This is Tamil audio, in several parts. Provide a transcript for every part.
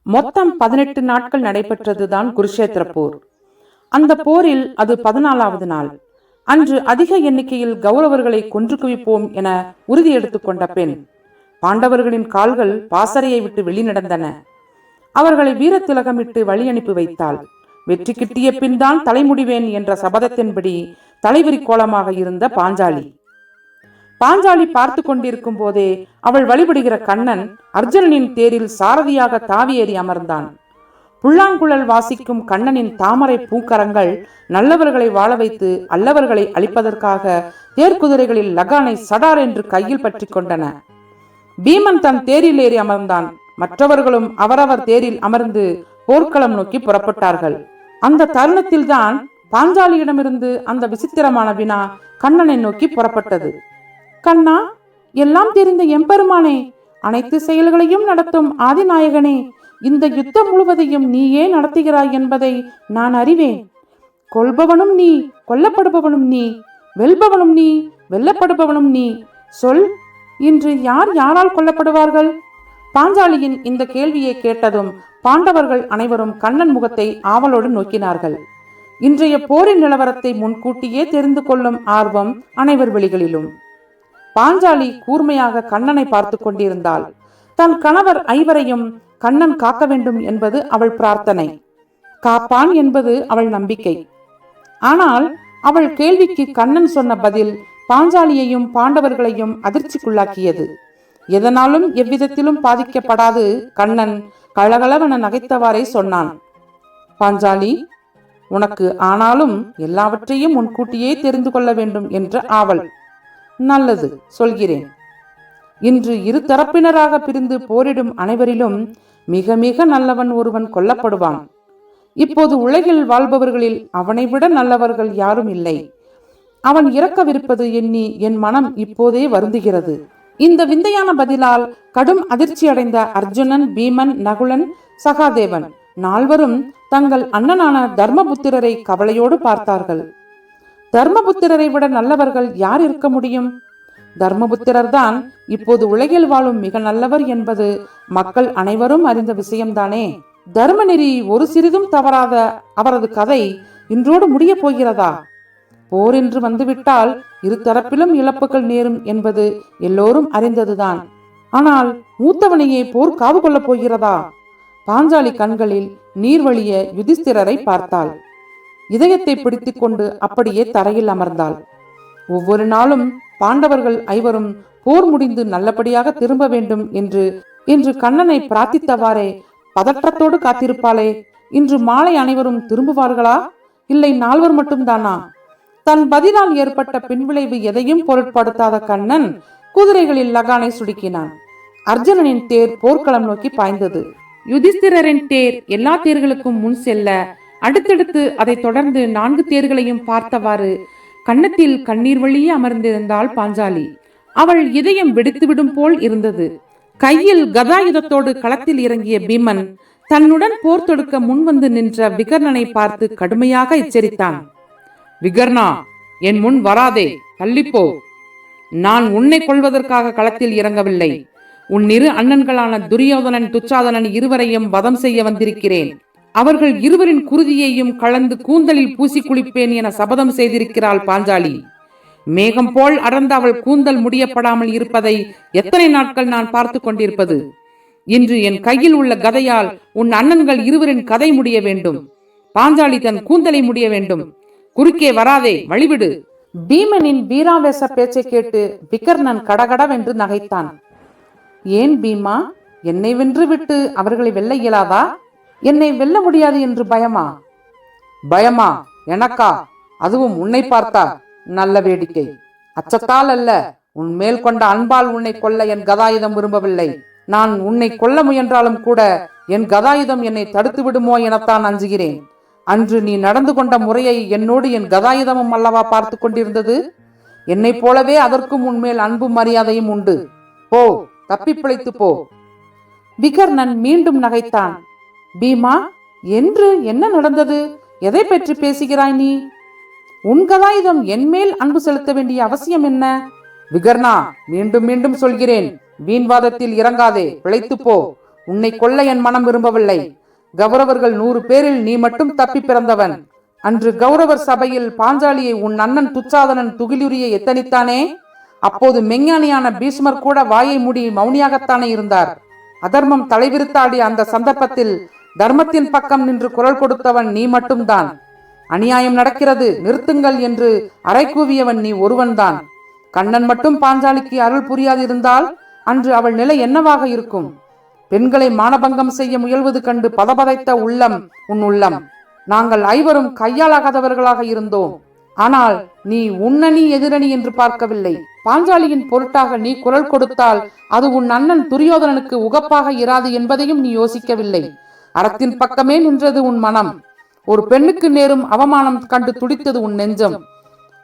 மொத்தம் 18 நாட்கள் நடைபெற்றதுதான் குருஷேத்திர போர். அந்த போரில் அது 14வது நாள். அன்று அதிக எண்ணிக்கையில் கௌரவர்களை கொன்று குவிப்போம் என உறுதி எடுத்துக் கொண்ட பெண் பாண்டவர்களின் கால்கள் பாசறையை விட்டு வெளிநடந்தன. அவர்களை வீரத்திலகமிட்டு வழி அனுப்பி வைத்தாள். வெற்றி கிட்டிய பின் தான் தலைமுடிவேன் என்ற சபதத்தின்படி தலைவிரி கோலமாக இருந்த பாஞ்சாலி பார்த்து கொண்டிருக்கும் போதே அவள் வழிபடுகிற கண்ணன் அர்ஜுனனின் தேரில் சாரதியாக தாவியேறி அமர்ந்தான். புல்லாங்குழல் வாசிக்கும் கண்ணனின் தாமரை பூக்கரங்கள் நல்லவர்களை வாழ வைத்து அல்லவர்களை அழிப்பதற்காக தேர்குதிரைகளில் லகானை சடார் என்று கையில் பற்றி கொண்டன. பீமன் தன் தேரில் ஏறி அமர்ந்தான். மற்றவர்களும் அவரவர் தேரில் அமர்ந்து போர்க்களம் நோக்கி புறப்பட்டார்கள். அந்த தருணத்தில்தான் பாஞ்சாலியிடமிருந்து அந்த விசித்திரமான வினா கண்ணனை நோக்கி புறப்பட்டது. கண்ணா, எல்லாம் தெரிந்த எம்பெருமானே, அனைத்து செயல்களையும் நடத்தும் ஆதிநாயகனே, இந்த யுத்தம் முழுவதையும் நீயே நடத்துகிறாய் என்பதை நான் அறிவேன். கொல்பவனும் நீ, கொல்லப்படுபவனும் நீ, வெல்பவனும் நீ, வெல்லப்படுபவனும் நீ. சொல், இன்று யார் யாரால் கொல்லப்படுவார்கள்? பாஞ்சாலியின் இந்த கேள்வியை கேட்டதும் பாண்டவர்கள் அனைவரும் கண்ணன் முகத்தை ஆவலோடு நோக்கினார்கள். இன்றைய போரின் நிலவரத்தை முன்கூட்டியே தெரிந்து கொள்ளும் ஆர்வம் அனைவர் வெளிகளிலும். பாஞ்சாலி கூர்மையாக கண்ணனை பார்த்து கொண்டிருந்தாள். தன் கணவர் ஐவரையும் கண்ணன் காக்க வேண்டும் என்பது அவள் பிரார்த்தனை. காப்பான் என்பது அவள் நம்பிக்கை. ஆனால் அவள் கேள்விக்கு கண்ணன் சொன்ன பதில் பாஞ்சாலியையும் பாண்டவர்களையும் அதிர்ச்சிக்குள்ளாக்கியது. எதனாலும் எவ்விதத்திலும் பாதிக்கப்படாது கண்ணன் கலகலவென நகைத்தவாறே சொன்னான். பாஞ்சாலி, உனக்கு ஆனாலும் எல்லாவற்றையும் முன்கூட்டியே தெரிந்து கொள்ள வேண்டும் என்ற ஆவல். நல்லது, சொல்கிறேன். இன்று இரு தரப்பினராக பிரிந்து போரிடும் அனைவரிலும் மிக மிக நல்லவன் ஒருவன் கொல்லப்படுவான். இப்போது உலகில் வாழ்பவர்களில் அவனை விட நல்லவர்கள் யாரும் இல்லை. அவன் இறக்கவிருப்பது எண்ணி என் மனம் இப்போதே வருந்துகிறது. இந்த விந்தையான பதிலால் கடும் அதிர்ச்சி அடைந்த அர்ஜுனன், பீமன், நகுலன், சகாதேவன் நால்வரும் தங்கள் அண்ணனான தர்மபுத்திரரை கவலையோடு பார்த்தார்கள். தர்மபுத்திரரை விட நல்லவர்கள் யார் இருக்க முடியும்? தர்மபுத்திரர் தான் இப்போது உலகில் வாழும் மிக நல்லவர் என்பது மக்கள் அனைவரும் அறிந்த விஷயம்தானே. தர்மநெறி ஒரு சிறிதும் தவறாத அவரது கதை இன்றோடு முடிய போகிறதா? போர் என்று வந்துவிட்டால் இரு தரப்பிலும் இழப்புகள் நேரும் என்பது எல்லோரும் அறிந்ததுதான். ஆனால் மூத்தவனையே போர் காவு கொள்ளப் போகிறதா? பாஞ்சாலி கண்களில் நீர் வழிய யுதிஷ்டிரரை பார்த்தாள். இதயத்தை பிடித்துக் கொண்டு அப்படியே தரையில் அமர்ந்தாள். ஒவ்வொரு நாளும் பாண்டவர்கள் ஐவரும் போர் முடிந்து நல்லபடியாக திரும்ப வேண்டும் என்று கண்ணனை பிரார்த்தித்தவாறே பதற்றத்தோடு காத்திருப்பாளே. இன்று மாலை அனைவரும் திரும்புவார்களா? இல்லை நால்வர் மட்டும்தானா? தன் பதிலால் ஏற்பட்ட பின்விளைவு எதையும் பொருட்படுத்தாத கண்ணன் குதிரைகளில் லகானை சுடுக்கினான். அர்ஜுனனின் தேர் போர்க்களம் நோக்கி பாய்ந்தது. யுதிஷ்டிரரின் தேர் எல்லா தேர்களுக்கும் முன் செல்ல அடுத்தடுத்து அதை தொடர்ந்து 4 தேர்களையும் பார்த்தவாறு கன்னத்தில் கண்ணீர் வழியே அமர்ந்திருந்தாள் பாஞ்சாலி. அவள் இதயம் வெடித்துவிடும் போல் இருந்தது. கையில் கதாயுதத்தோடு களத்தில் இறங்கிய பீமன் தன்னுடன் போர் தொடுக்க முன்வந்து நின்ற விகர்ணனை பார்த்து கடுமையாக எச்சரித்தான். விகர்ணா, என் முன் வராதே, தள்ளிப்போ. நான் உன்னை கொள்வதற்காக களத்தில் இறங்கவில்லை. உன் இரு அண்ணன்களான துரியோதனன், துச்சாதனன் இருவரையும் வதம் செய்ய வந்திருக்கிறேன். அவர்கள் இருவரின் குருதியையும் கலந்து கூந்தலில் பூசி குளிப்பேன் என சபதம் செய்திருக்கிறாள் பாஞ்சாலி. மேகம் போல் அடர்ந்த அவள் கூந்தல் முடியப்படாமல் இருப்பதை எத்தனை நாட்கள் நான் பார்த்து கொண்டிருப்பது? இன்று என் கையில் உள்ள கதையால் உன் அண்ணன்கள் இருவரின் கதை முடிய வேண்டும். பாஞ்சாலி தன் கூந்தலை முடிய வேண்டும். குறுக்கே வராதே, வழிவிடு. பீமனின் வீராவேச பேச்சை கேட்டு விகர்ணன் கடகடவென்று நகைத்தான். ஏன் பீமா, என்னை வென்று விட்டு அவர்களை வெல்ல இயலாதா? என்னை வெல்ல முடியாது என்று பயமா? பயமா எனக்கா? அதுவும் உன்னை பார்த்தா? நல்ல வேடிக்கை. அச்சத்தால் அல்ல, உன் மேல் கொண்ட அன்பால் உன்னை கொல்ல என் கதாயுதம் விரும்பவில்லை. நான் உன்னை கொல்ல முயன்றாலும் கூட என் கதாயுதம் என்னை தடுத்து விடுமோ எனத்தான் அஞ்சுகிறேன். அன்று நீ நடந்து கொண்ட முறையை என்னோடு என் கதாயுதமும் அல்லவா பார்த்து கொண்டிருந்தது. என்னை போலவே அதற்கும் உன்மேல் அன்பும் மரியாதையும் உண்டு. போ, தப்பி பிழைத்து போ. விகர்ணன் மீண்டும் நகைத்தான். பீமா, என்று என்ன நடந்தது? எதை பற்றி பேசுகிறாய் நீ? உன் கதாயுதம் என்மேல் அன்பு செலுத்த வேண்டிய அவசியம் என்ன? விகர்ணா, மீண்டும் மீண்டும் சொல்கிறேன், வீண்வாதத்தில் இறங்காதே, பிழைத்து போ. உன்னை கொல்ல என் மனம் விரும்பவில்லை. கௌரவர்கள் 100 பேரில் நீ மட்டும் தப்பி பிறந்தவன். அன்று கௌரவர் சபையில் பாஞ்சாலியை உன் அண்ணன் துச்சாதனன் துகிலுரிய எத்தனித்தானே? அப்போது மெஞ்ஞானியான பீஷ்மர் கூட வாயை மூடி மௌனியாகத்தானே இருந்தார். அதர்மம் தலைவிரித்தாடிய அந்த சந்தர்ப்பத்தில் தர்மத்தின் பக்கம் நின்று குரல் கொடுத்தவன் நீ மட்டும்தான். அநியாயம் நடக்கிறது, நிறுத்துங்கள் என்று அறை கூவியவன் நீ ஒருவன்தான். கண்ணன் மட்டும் பாஞ்சாலிக்கு அருள் புரியாதிருந்தால் அன்று அவள் நிலை என்னவாக இருக்கும்? பெண்களை மானபங்கம் செய்ய முயல்வது கண்டு பதபதைத்த உள்ளம் உன் உள்ளம். நாங்கள் ஐவரும் கையாளாகாதவர்களாக இருந்தோம். ஆனால் நீ உன்னணி எதிரணி என்று பார்க்கவில்லை. பாஞ்சாலியின் பொருட்டாக நீ குரல் கொடுத்தால் அது உன் அண்ணன் துரியோதனனுக்கு உகப்பாக இராது என்பதையும் நீ யோசிக்கவில்லை. அறத்தின் பக்கமே நின்றது உன் மனம். ஒரு பெண்ணுக்கு நேரும் அவமானம் கண்டு துடித்தது உன் நெஞ்சம்.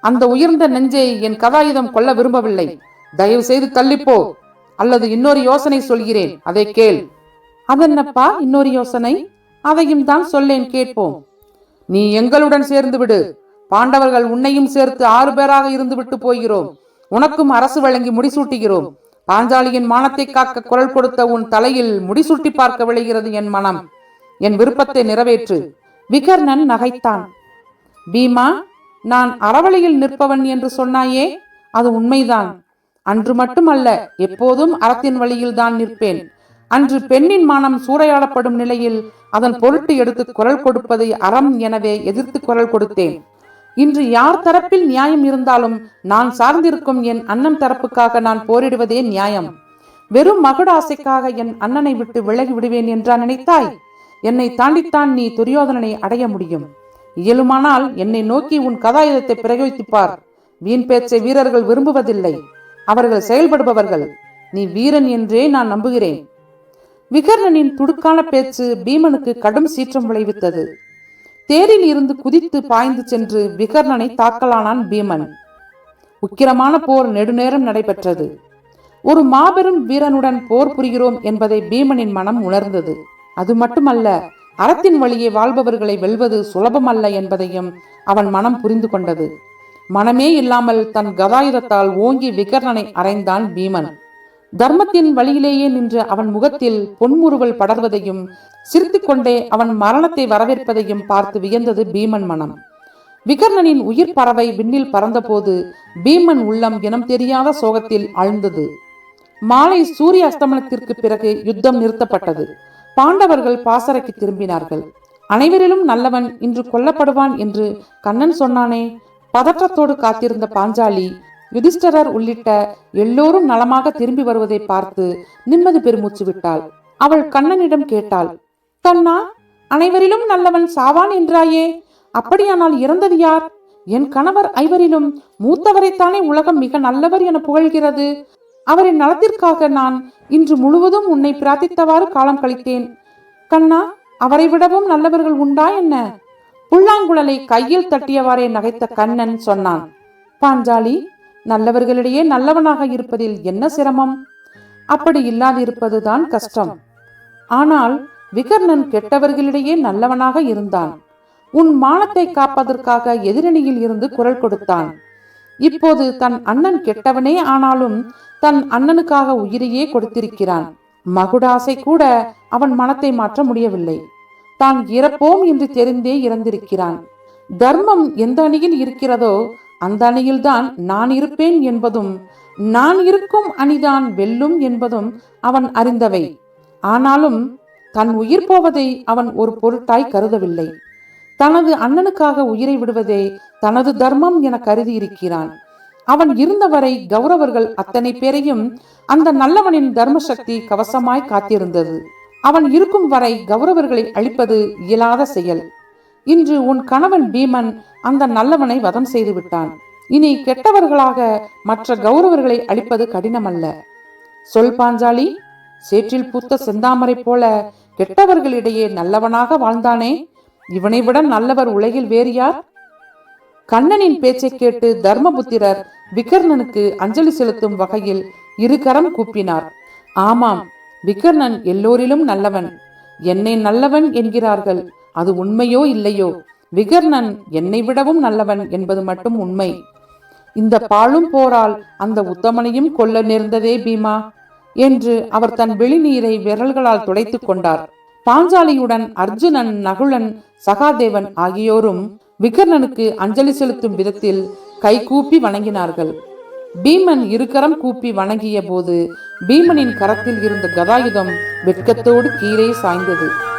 அந்த உயர்ந்த நெஞ்சை என் கதாயுதம் கொல்ல விரும்பவில்லை. தயவு செய்து தள்ளிப்போ, அல்லது இன்னொரு யோசனை சொல்கிறேன், அதை கேள். அதென்னப்பா இன்னொரு யோசனை? அதையும் தான் சொல்லேன், கேட்போம். நீ எங்களுடன் சேர்ந்து விடு. பாண்டவர்கள் உன்னையும் சேர்த்து 6 பேராக இருந்து விட்டு போகிறோம். உனக்கும் அரசு வழங்கி முடிசூட்டுகிறோம். பாஞ்சாலியின் மானத்தை காக்க குரல் கொடுத்த உன் தலையில் முடிசூட்டி பார்க்க விளைகிறது என் மனம். என் விருப்பத்தை நிறைவேற்று. விகர்ணன் நகைத்தான். பீமா, நான் அறவழியில் நிற்பவன் என்று சொன்னாயே, அது உண்மைதான். அன்று மட்டுமல்ல, எப்போதும் அறத்தின் வழியில் தான் நிற்பேன். அன்று பெண்ணின் மானம் சூறையாடப்படும் நிலையில் அதன் பொருட்டு எடுத்து குரல் கொடுப்பதை அறம் எனவே எதிர்த்து குரல் கொடுத்தேன். இன்று யார் தரப்பில் நியாயம் இருந்தாலும் நான் சார்ந்திருக்கும் என் அண்ணன் தரப்புக்காக நான் போரிடுவதே நியாயம். வெறும் மகுட ஆசைக்காக என் அண்ணனை விட்டு விலகி விடுவேன் என்றா நினைத்தாய்? என்னை தாண்டித்தான் நீ துரியோதனனை அடைய முடியும். இயலுமானால் என்னை நோக்கி உன் கதாயுதத்தை பிரயோகித்துப்பார். வீண் பேச்சை வீரர்கள் விரும்புவதில்லை. அவர்கள் செயல்படுபவர்கள். நீ வீரன் என்றே நான் நம்புகிறேன். விகர்ணனின் துடுக்கான பேச்சு பீமனுக்கு கடும் சீற்றம் விளைவித்தது. தேரில் இருந்து குதித்து பாய்ந்து சென்று விகர்ணனை தாக்கலானான் பீமன். உக்கிரமான போர் நெடுநேரம் நடைபெற்றது. ஒரு மாபெரும் வீரனுடன் போர் புரிகிறோம் என்பதை பீமனின் மனம் உணர்ந்தது. அது மட்டுமல்ல, அறத்தின் வழியே வாழ்பவர்களை வெல்வது சுலபமல்ல என்பதையும் அவன் மனம் புரிந்து கொண்டது. மனமே இல்லாமல் தன் கதாயுதத்தால் ஓங்கி விகர்ணனை அறைந்தான் பீமன். தர்மத்தின் வழியிலேயே நின்று அவன் முகத்தில் பொன்முறுவல் படர்வதையும் சிரித்துக் கொண்டே அவன் மரணத்தை வரவேற்பதையும் பார்த்து வியந்தது பீமன் மனம். விகர்ணனின் உயிர் பறவை விண்ணில் பறந்தபோது பீமன் உள்ளம் இனம் தெரியாத சோகத்தில் ஆழ்ந்தது. மாலை சூரிய அஸ்தமனத்திற்கு பிறகு யுத்தம் நிறுத்தப்பட்டது. பாண்டவர்கள் பாசறைக்கு திரும்பினார்கள். அனைவரிலும் நல்லவன் இன்று கொல்லப்படுவான் என்று கண்ணன் சொன்னானே. பதற்றத்தோடு காத்திருந்த பாஞ்சாலி, யுதிஷ்டரர் உள்ளிட்ட எல்லோரும் நலமாக திரும்பி வருவதை பார்த்து நிம்மதி பெருமூச்சு விட்டாள். அவள் கண்ணனிடம் கேட்டாள், கண்ணா, அனைவரிலும் நல்லவன் சாவான் என்றாயே, அப்படியானால் இறந்தது யார்? என் கணவர் ஐவரிலும் மூத்தவரைத்தானே உலகம் மிக நல்லவர் என புகழ்கிறது. அவரின் நலத்திற்காக நான் இன்று முழுவதும் உன்னை பிரார்த்தித்தவாறு காலம் கழித்தேன். கண்ணா, அவரை விடவும் நல்லவர்கள் உண்டா என்ன? புல்லாங்குழலை கையில் தட்டியவாறே நகைத்த கண்ணன் சொன்னான், பாஞ்சாலி, நல்லவர்களிடையே நல்லவனாக இருப்பதில் என்ன சிரமம்? அப்படி இல்லாதிருப்பதுதான் கஷ்டம். ஆனால் விகர்ணன் கெட்டவர்களிடையே நல்லவனாக இருந்தான். உன் மானத்தை காப்பதற்காக எதிரணியில் இருந்து குரல் கொடுத்தான். இப்போது தன் அண்ணன் கெட்டவனே ஆனாலும் தன் அண்ணனுக்காக உயிரையே கொடுத்திருக்கிறான். மகுடாசை கூட அவன் மனத்தை மாற்ற முடியவில்லை. தான் இறப்போம் என்று தெரிந்தே இறந்திருக்கிறான். தர்மம் எந்த அணியில் இருக்கிறதோ அந்த அணியில்தான் நான் இருப்பேன் என்பதும், நான் இருக்கும் அணிதான் வெல்லும் என்பதும் அவன் அறிந்தவை. ஆனாலும் தன் உயிர் போவதை அவன் ஒரு பொருட்டாய் கருதவில்லை. தனது அண்ணனுக்காக உயிரை விடுவதே தனது தர்மம் என கருதி இருக்கிறான். அவன் இருந்தவரை கௌரவர்கள் அத்தனை பேரையும் அந்த நல்லவனின் தர்ம சக்தி கவசமாய் காத்திருந்தது. அவன் இருக்கும் வரை கௌரவர்களை அழிப்பது இயலாத செயல். இன்று உன் கணவன் பீமன் அந்த நல்லவனை வதம் செய்து விட்டான். இனி கெட்டவர்களாக மற்ற கௌரவர்களை அழிப்பது கடினமல்ல. சொல் பாஞ்சாலி, சேற்றில் பூத்த செந்தாமரை போல கெட்டவர்களிடையே நல்லவனாக வாழ்ந்தானே, இவனை விட நல்லவர் உலகில் வேறு யார்? கண்ணனின் பேச்சை கேட்டு தர்மபுத்திரர் விகர்ணனுக்கு அஞ்சலி செலுத்தும் வகையில் இருகரம் கூப்பினார். ஆமாம், விகர்ணன் எல்லோரிலும் நல்லவன். என்னை நல்லவன் என்கிறார்கள். அது உண்மையோ இல்லையோ, விகர்ணன் என்னை விடவும் நல்லவன் என்பது மட்டும் உண்மை. இந்த பாழும் போரால் அந்த உத்தமனையும் கொல்ல நேர்ந்ததே பீமா. என்று அவர் தன் வெளிநீரை விரல்களால் துடைத்துக் கொண்டார். பாஞ்சாலியுடன் அர்ஜுனன், நகுலன், சகாதேவன் ஆகியோரும் விகர்ணனுக்கு அஞ்சலி செலுத்தும் விதத்தில் கைகூப்பி வணங்கினார்கள். பீமன் இருகரம் கூப்பி வணங்கிய போது பீமனின் கரத்தில் இருந்த கதாயுதம் வெட்கத்தோடு கீழே சாய்ந்தது.